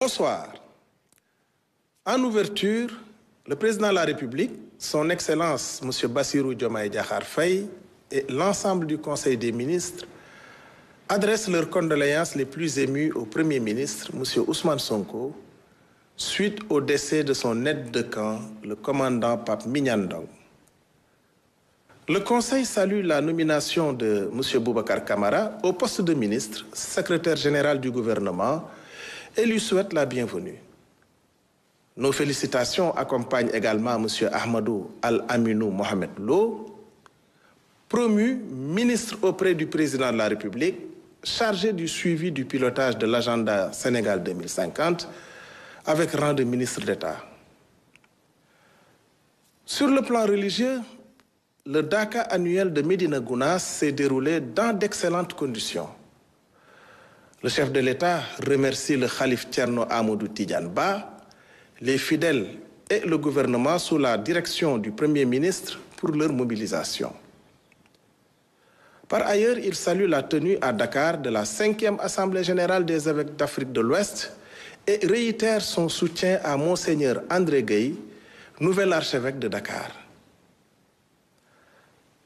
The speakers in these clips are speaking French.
Bonsoir. En ouverture, le président de la République, son Excellence M. Bassirou Diomaye Diakhar Faye et l'ensemble du Conseil des ministres adressent leurs condoléances les plus émues au Premier ministre, M. Ousmane Sonko, suite au décès de son aide de camp, le commandant Pape Mignane Ndong. Le Conseil salue la nomination de M. Boubacar Camara au poste de ministre, secrétaire général du gouvernement, et lui souhaite la bienvenue. Nos félicitations accompagnent également M. Ahmadou Al-Aminou Mohamed Lo, promu ministre auprès du président de la République, chargé du suivi du pilotage de l'agenda Sénégal 2050, avec rang de ministre d'État. Sur le plan religieux, le Daka annuel de Médina Gounass s'est déroulé dans d'excellentes conditions. Le chef de l'État remercie le Khalif Thierno Amadou Tidiane Ba, les fidèles et le gouvernement sous la direction du Premier ministre pour leur mobilisation. Par ailleurs, il salue la tenue à Dakar de la 5e Assemblée générale des évêques d'Afrique de l'Ouest et réitère son soutien à Monseigneur André Gueye, nouvel archevêque de Dakar.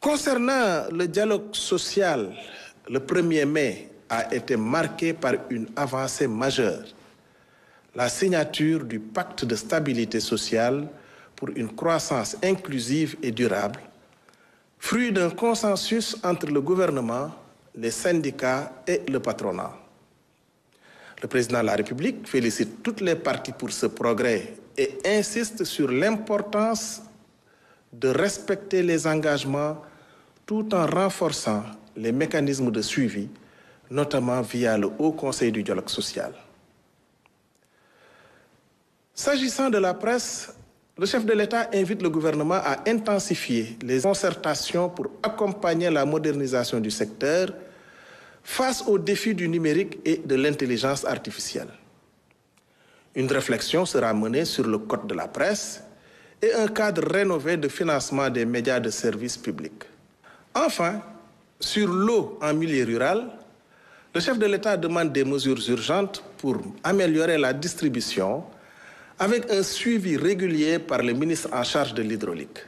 Concernant le dialogue social, le 1er mai a été marqué par une avancée majeure, la signature du pacte de stabilité sociale pour une croissance inclusive et durable, fruit d'un consensus entre le gouvernement, les syndicats et le patronat. Le président de la République félicite toutes les parties pour ce progrès et insiste sur l'importance de respecter les engagements tout en renforçant les mécanismes de suivi, notamment via le Haut Conseil du dialogue social. S'agissant de la presse, le chef de l'État invite le gouvernement à intensifier les concertations pour accompagner la modernisation du secteur face aux défis du numérique et de l'intelligence artificielle. Une réflexion sera menée sur le code de la presse et un cadre rénové de financement des médias de service public. Enfin, sur l'eau en milieu rural, le chef de l'État demande des mesures urgentes pour améliorer la distribution avec un suivi régulier par le ministre en charge de l'hydraulique.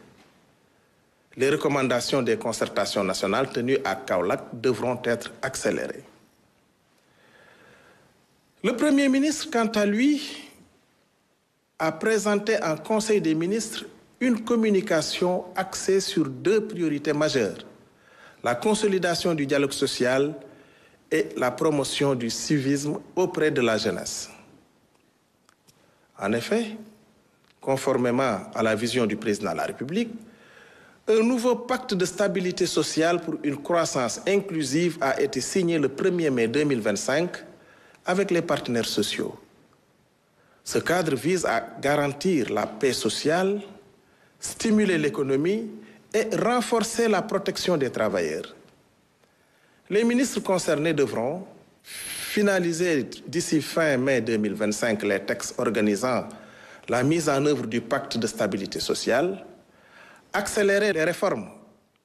Les recommandations des concertations nationales tenues à Kaolack devront être accélérées. Le Premier ministre, quant à lui, a présenté en Conseil des ministres une communication axée sur 2 priorités majeures, la consolidation du dialogue social et la promotion du civisme auprès de la jeunesse. En effet, conformément à la vision du président de la République, un nouveau pacte de stabilité sociale pour une croissance inclusive a été signé le 1er mai 2025 avec les partenaires sociaux. Ce cadre vise à garantir la paix sociale, stimuler l'économie et renforcer la protection des travailleurs. Les ministres concernés devront finaliser d'ici fin mai 2025 les textes organisant la mise en œuvre du pacte de stabilité sociale, accélérer les réformes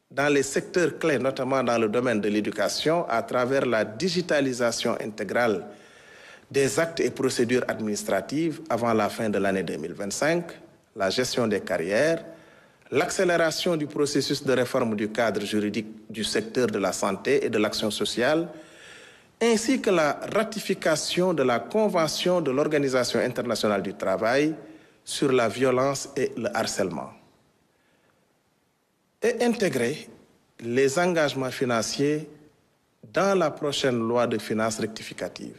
dans les secteurs clés, notamment dans le domaine de l'éducation, à travers la digitalisation intégrale des actes et procédures administratives avant la fin de l'année 2025, la gestion des carrières, l'accélération du processus de réforme du cadre juridique du secteur de la santé et de l'action sociale, ainsi que la ratification de la Convention de l'Organisation internationale du travail sur la violence et le harcèlement. Et intégrer les engagements financiers dans la prochaine loi de finances rectificative.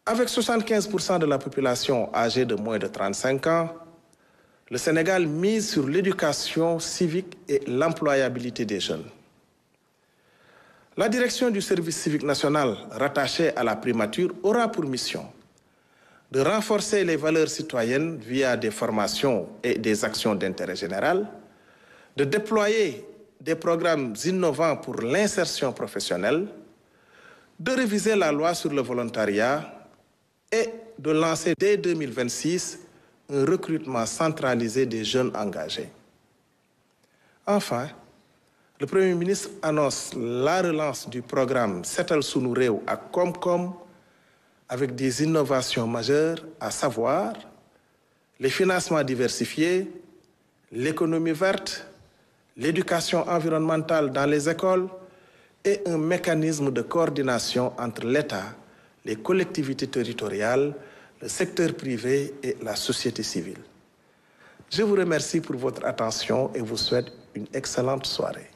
Avec 75% de la population âgée de moins de 35 ans, le Sénégal mise sur l'éducation civique et l'employabilité des jeunes. La direction du service civique national rattachée à la primature aura pour mission de renforcer les valeurs citoyennes via des formations et des actions d'intérêt général, de déployer des programmes innovants pour l'insertion professionnelle, de réviser la loi sur le volontariat et de lancer dès 2026 un recrutement centralisé des jeunes engagés. Enfin, le Premier ministre annonce la relance du programme Setal Sunu Réew ak Koom-Koom avec des innovations majeures, à savoir les financements diversifiés, l'économie verte, l'éducation environnementale dans les écoles et un mécanisme de coordination entre l'État, les collectivités territoriales, le secteur privé et la société civile. Je vous remercie pour votre attention et vous souhaite une excellente soirée.